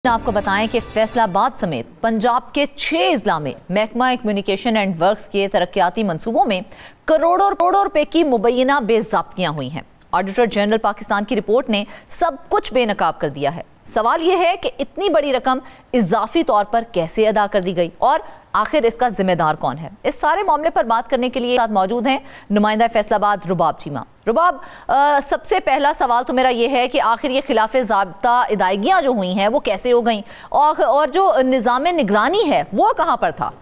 आपको बताएं कि फैसलाबाद समेत पंजाब के 6 अजला में महकमा कम्युनिकेशन एंड वर्क्स के तरक्याती मंसूबों में करोड़ों रुपए की मुबैना बेज़ाब्तियां हुई हैं। ऑडिटर जनरल पाकिस्तान की रिपोर्ट ने सब कुछ बेनकाब कर दिया है। सवाल यह है कि इतनी बड़ी रकम इजाफी तौर पर कैसे अदा कर दी गई और आखिर इसका जिम्मेदार कौन है। इस सारे मामले पर बात करने के लिए साथ मौजूद हैं नुमाइंदा फैसलाबाद रुबाब चीमा। रुबाब, सबसे पहला सवाल तो मेरा ये है कि आखिर ये खिलाफ ज़ाब्ता अदायगियाँ जो हुई हैं वो कैसे हो गई और जो निज़ाम निगरानी है वो कहाँ पर था?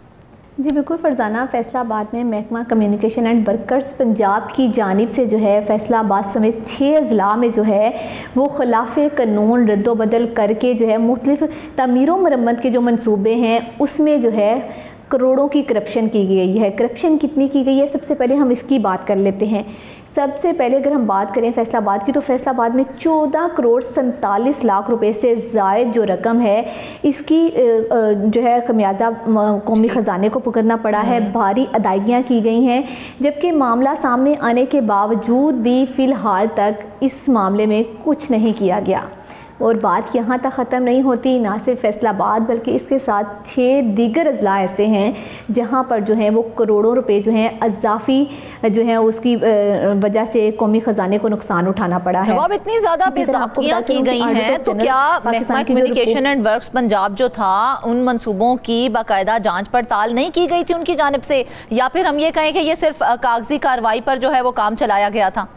जी बिल्कुल फरजाना, फैसलाबाद में महकमा कम्युनिकेशन एंड वर्कर्स पंजाब की जानिब से जो है फैसलाबाद समेत 6 अजला में जो है वो खिलाफ कानून रद्दोबदल करके जो है मुख्तलिफ तमीर व मरम्मत के जो मंसूबे हैं उसमें जो है करोड़ों की करप्शन की गई है। करप्शन कितनी की गई है, सबसे पहले हम इसकी बात कर लेते हैं। सबसे पहले अगर हम बात करें फैसलाबाद की तो फैसलाबाद में 14 करोड़ 47 लाख रुपए से ज़ायद जो रकम है इसकी जो है खमियाजा कौमी ख़जाने को भुगतना पड़ा है। भारी अदायगियाँ की गई हैं, जबकि मामला सामने आने के बावजूद भी फ़िलहाल तक इस मामले में कुछ नहीं किया गया। और बात यहाँ तक ख़त्म नहीं होती, ना सिर्फ फैसलाबाद बल्कि इसके साथ 6 दीगर अजला ऐसे हैं जहाँ पर जो है वो करोड़ों रुपए जो हैं अज़ाफ़ी जो है उसकी वजह से कौमी ख़जाने को नुकसान उठाना पड़ा है। अब इतनी ज़्यादा बेज़ाब्तियाँ की गई हैं तो क्या महकमा कम्युनिकेशन एंड वर्क्स पंजाब जो था उन मंसूबों की बाकायदा जाँच पड़ताल नहीं की गई थी उनकी जानिब से, या फिर हम ये कहें कि ये सिर्फ कागजी कार्रवाई पर जो है वो काम चलाया गया था?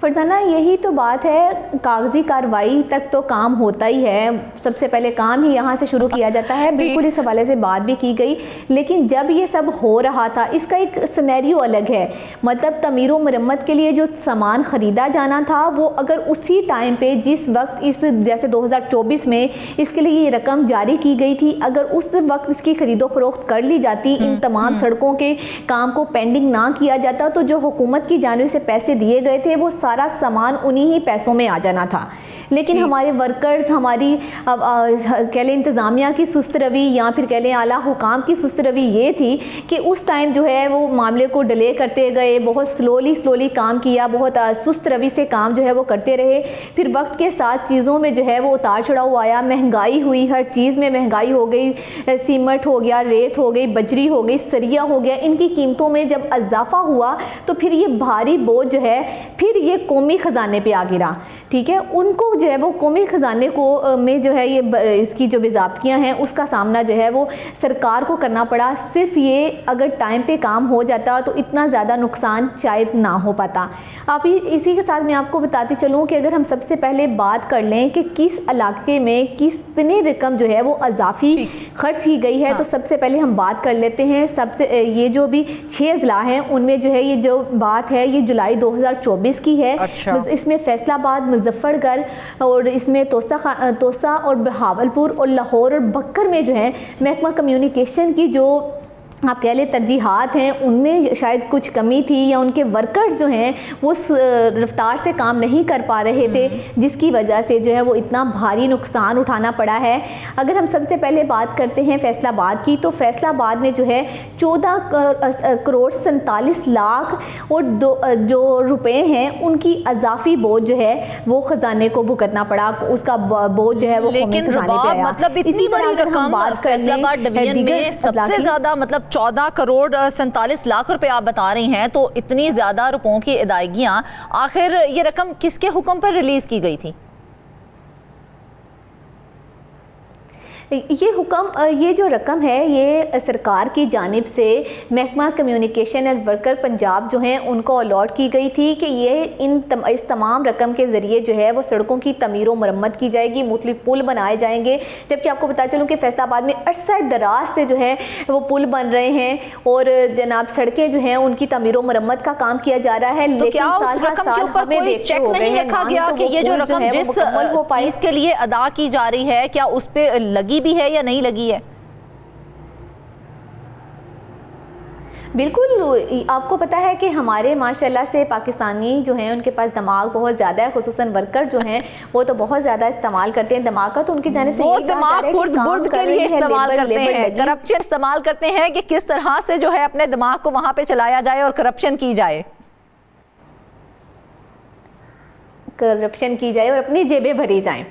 फरजाना, यही तो बात है, कागजी कार्रवाई तक तो काम होता ही है। सबसे पहले काम ही यहाँ से शुरू किया जाता है। बिल्कुल इस हवाले से बात भी की गई, लेकिन जब ये सब हो रहा था इसका एक सिनेरियो अलग है। मतलब तमीर व मरम्मत के लिए जो सामान ख़रीदा जाना था वो अगर उसी टाइम पे जिस वक्त इस जैसे 2024 में इसके लिए ये रकम जारी की गई थी, अगर उस वक्त इसकी खरीदो फरोख्त कर ली जाती, इन तमाम सड़कों के काम को पेंडिंग ना किया जाता, तो जो हुकूमत की जानिब से पैसे दिए गए थे वो सारा सामान उन्हीं ही पैसों में आ जाना था। लेकिन हमारे वर्कर्स, हमारी कह लें इंतज़ामिया की सुस्त रवि या फिर कह लें आला हुकाम की सुस्त रवि ये थी कि उस टाइम जो है वो मामले को डिले करते गए, बहुत स्लोली काम किया, बहुत सुस्त रवि से काम जो है वो करते रहे। फिर वक्त के साथ चीज़ों में जो है वो उतार चढ़ाव आया, महंगाई हुई, हर चीज़ में महंगाई हो गई, सीमेंट हो गया, रेत हो गई, बजरी हो गई, सरिया हो गया, इनकी कीमतों में जब इजाफा हुआ तो फिर ये भारी बोझ जो है फिर ये कौमी ख़जाने पे आ गिरा। ठीक है, उनको जो है वो कौमी ख़जाने को में जो है ये इसकी जो बेज़ाब्तियाँ हैं उसका सामना जो है वो सरकार को करना पड़ा। सिर्फ ये अगर टाइम पे काम हो जाता तो इतना ज़्यादा नुकसान शायद ना हो पाता। आप इसी के साथ मैं आपको बताती चलूँ कि अगर हम सबसे पहले बात कर लें कि किस इलाके में कितनी रकम जो है वो इजाफी खर्च की गई है, तो सबसे पहले हम बात कर लेते हैं। सबसे ये जो भी 6 अजला हैं उनमें जो है ये जो बात है ये जुलाई 2024 की है। इसमें फैसलाबाद, मुजफ्फरगढ़ और इसमें तोसा और बहावलपुर और लाहौर और बक्कर में जो है महकमा कम्युनिकेशन की जो आप कह लें तरजीहात हैं उनमें शायद कुछ कमी थी, या उनके वर्कर्स जो हैं वो रफ्तार से काम नहीं कर पा रहे थे, जिसकी वजह से जो है वो इतना भारी नुकसान उठाना पड़ा है। अगर हम सबसे पहले बात करते हैं फैसलाबाद की, तो फैसलाबाद में जो है 14 करोड़ 47 लाख और जो रुपए हैं उनकी इजाफी बोझ जो है वो खजाने को भुगतना पड़ा, उसका बोझ जो है वो लेकिन मतलब इतनी बड़ी रकम फैसलाबाद डिवीजन में सबसे ज्यादा मतलब 14 करोड़ 47 लाख रुपए आप बता रही हैं, तो इतनी ज़्यादा रुपयों की अदायगियाँ आखिर ये रकम किसके हुक्म पर रिलीज़ की गई थी? ये हुक्म, ये जो रकम है ये सरकार की जानिब से महकमा कम्युनिकेशन एंड वर्कर पंजाब जो हैं उनको अलॉट की गई थी कि ये इस तमाम रकम के ज़रिए जो है वो सड़कों की तमीर व मरम्मत की जाएगी, मुख्तलिफ पुल बनाए जाएंगे। जबकि आपको बता चलूँ कि फैसलाबाद में अरसा दराज से जो है वो पुल बन रहे हैं और जनाब सड़कें जो हैं उनकी तमीर व मरम्मत का काम किया जा रहा है। तो लेकिन क्या उस रकम के ऊपर कोई चेक नहीं रखा गया कि ये जो रकम जिस चीज़ के लिए अदा की जा रही है क्या उस पर लगी भी है या नहीं लगी है? बिल्कुल, आपको पता है कि हमारे माशाल्लाह से पाकिस्तानी जो हैं उनके पास दिमाग बहुत ज़्यादा है, खुसूसन वर्कर जो हैं वो तो बहुत ज़्यादा इस्तेमाल करते हैं दिमाग का। तो उनकी जाने से दिमाग खुर्द के लिए इस्तेमाल करते हैं, करप्शन इस्तेमाल करते हैं कि किस तरह से जो है अपने दिमाग को वहाँ पे चलाया जाए और करप्शन की जाए। करप्शन की जाए और अपनी जेबें भरी जाएं।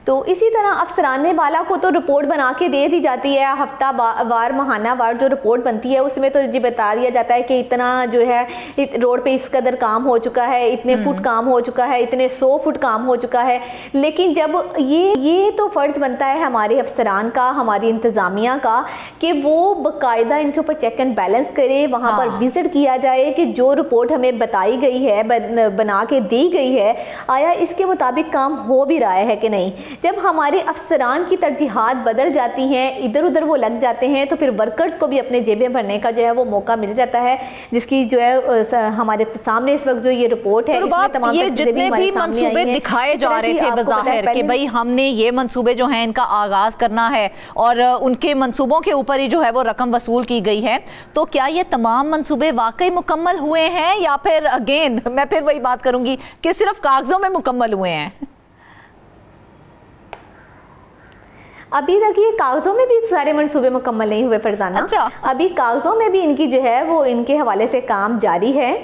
तो इसी तरह अफसराने वाला को तो रिपोर्ट बना के दे दी जाती है, हफ्ता वार महाना वार जो रिपोर्ट बनती है उसमें तो ये बता दिया जाता है कि इतना जो है रोड पे इस कदर काम हो चुका है, इतने फुट काम हो चुका है, इतने 100 फुट काम हो चुका है। लेकिन जब ये तो फ़र्ज़ बनता है हमारे अफसरान का, हमारी इंतज़ामिया का, कि वो बाकायदा इनके ऊपर चेक एंड बैलेंस करे, वहाँ पर विजिट किया जाए कि जो रिपोर्ट हमें बताई गई है, बना के दी गई है, आया इसके मुताबिक काम हो भी रहा है कि नहीं। जब हमारे अफसरान की तरजीहात बदल जाती हैं, इधर उधर वो लग जाते हैं, तो फिर वर्कर्स को भी अपने जेबें भरने का जो है वो मौका मिल जाता है, जिसकी जो है हमारे सामने इस वक्त जो ये रिपोर्ट है, तो ये जितने भी मंसूबे दिखाए जा रहे थे बज़ाहिर कि भाई हमने ये मंसूबे जो हैं इनका आगाज करना है और उनके मंसूबों के ऊपर ही जो है वो रकम वसूल की गई है, तो क्या ये तमाम मंसूबे वाकई मुकम्मल हुए हैं या फिर अगेन मैं फिर वही बात करूंगी कि सिर्फ कागजों में मुकम्मल हुए हैं? अभी तक ये कागजों में भी सारे मंसूबे मुकम्मल नहीं हुए फरजाना। अच्छा। अभी कागजों में भी इनकी जो है वो इनके हवाले से काम जारी है।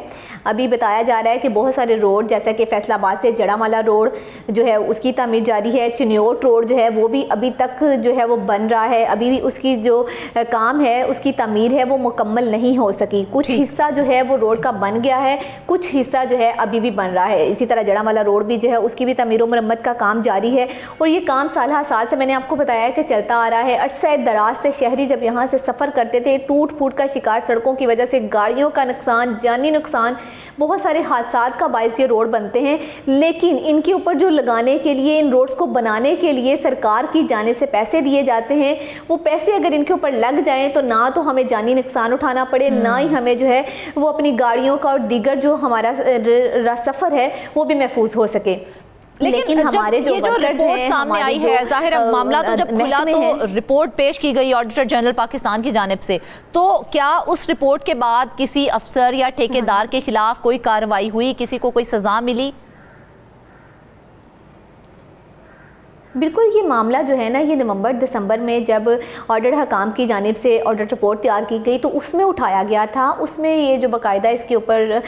अभी बताया जा रहा है कि बहुत सारे रोड जैसा कि फैसलाबाद से जड़ामाला रोड जो है उसकी तामीर जारी है, चिन्योट रोड जो है वो भी अभी तक जो है वो बन रहा है, अभी भी उसकी जो काम है उसकी तामीर है वो मुकम्मल नहीं हो सकी। कुछ हिस्सा जो है वो रोड का बन गया है, कुछ हिस्सा जो है अभी भी बन रहा है। इसी तरह जड़ामाला रोड भी जो है उसकी भी तामीर मरम्मत का काम जारी है और ये काम साल साल से मैंने आपको बताया कि चलता आ रहा है। अरसे दराज से शहरी जब यहाँ से सफ़र करते थे, टूट फूट का शिकार सड़कों की वजह से गाड़ियों का नुकसान, जानी नुकसान, बहुत सारे हादसात का बायस ये रोड बनते हैं। लेकिन इनके ऊपर जो लगाने के लिए, इन रोड्स को बनाने के लिए सरकार की जाने से पैसे दिए जाते हैं, वो पैसे अगर इनके ऊपर लग जाएं तो ना तो हमें जानी नुकसान उठाना पड़े, ना ही हमें जो है वो अपनी गाड़ियों का और दीगर जो हमारा सफ़र है वो भी महफूज हो सके। लेकिन हमारे जो रिपोर्ट सामने आई है, जाहिर है मामला तो जब खुला तो रिपोर्ट पेश की गई ऑडिटर जनरल पाकिस्तान की जानिब से, तो क्या उस रिपोर्ट के बाद किसी अफसर या ठेकेदार के खिलाफ कोई कार्रवाई हुई, किसी को कोई सजा मिली? बिल्कुल, ये मामला जो है ना ये नवंबर दिसंबर में जब ऑडिट हकाम की जानिब से ऑडिट रिपोर्ट तैयार की गई तो उसमें उठाया गया था। उसमें ये जो बाकायदा इसके ऊपर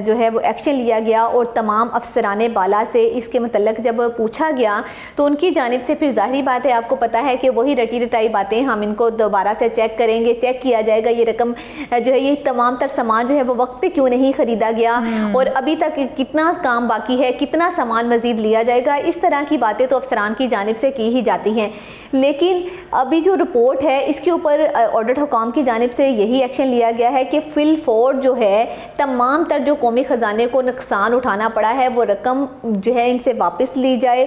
जो है वो एक्शन लिया गया और तमाम अफसराने बाला से इसके मतलब जब पूछा गया तो उनकी जानिब से फिर जाहिर बात है, आपको पता है कि वही रटी रटाई बातें, हम इनको दोबारा से चेक करेंगे, चेक किया जाएगा ये रकम जो है, ये तमाम तर सामान जो है वो वक्त पर क्यों नहीं ख़रीदा गया और अभी तक कितना काम बाकी है, कितना सामान मज़ीद लिया जाएगा, इस तरह की बातें तो अफसरान की जानिब से की ही जाती हैं। लेकिन अभी जो रिपोर्ट है इसके ऊपर ऑडिट हुकाम की जानिब से यही एक्शन लिया गया है कि फिल फॉर जो है तमाम तर जो कौमी ख़जाने को नुकसान उठाना पड़ा है वो रकम जो है इनसे वापस ली जाए।